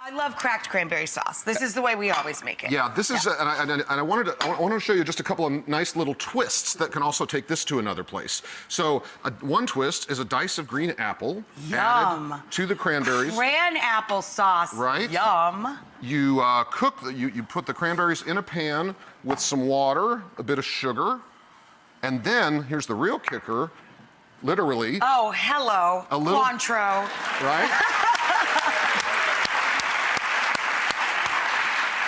I love cracked cranberry sauce. This is the way we always make it. Yeah, this is, and I wanted to show you just a couple of nice little twists that can also take this to another place. So one twist is a dice of green apple added to the cranberries. Cran-apple sauce. Right. Yum. You you put the cranberries in a pan with some water, a bit of sugar, and then here's the real kicker, literally. Oh, hello, a little, Cointreau. Right?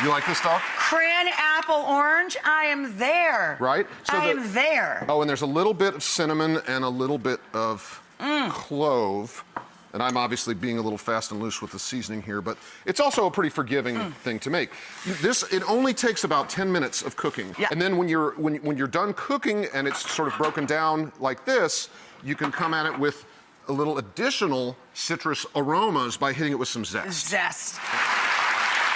You like this stuff? Cran-apple orange, I am there. Right? So I am there. Oh, and there's a little bit of cinnamon and a little bit of clove. And I'm obviously being a little fast and loose with the seasoning here, but it's also a pretty forgiving thing to make. It only takes about 10 minutes of cooking. Yeah. And then when you're done cooking and it's sort of broken down like this, you can come at it with a little additional citrus aromas by hitting it with some zest. Zest.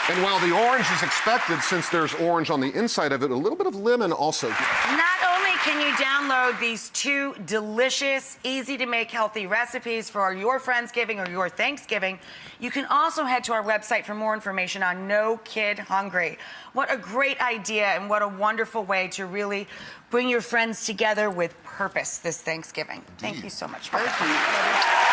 And while the orange is expected, since there's orange on the inside of it, a little bit of lemon also. Not only can you download these 2 delicious, easy-to-make healthy recipes for your Friendsgiving or your Thanksgiving, you can also head to our website for more information on No Kid Hungry. What a great idea and what a wonderful way to really bring your friends together with purpose this Thanksgiving. Thank you so much. Thank you.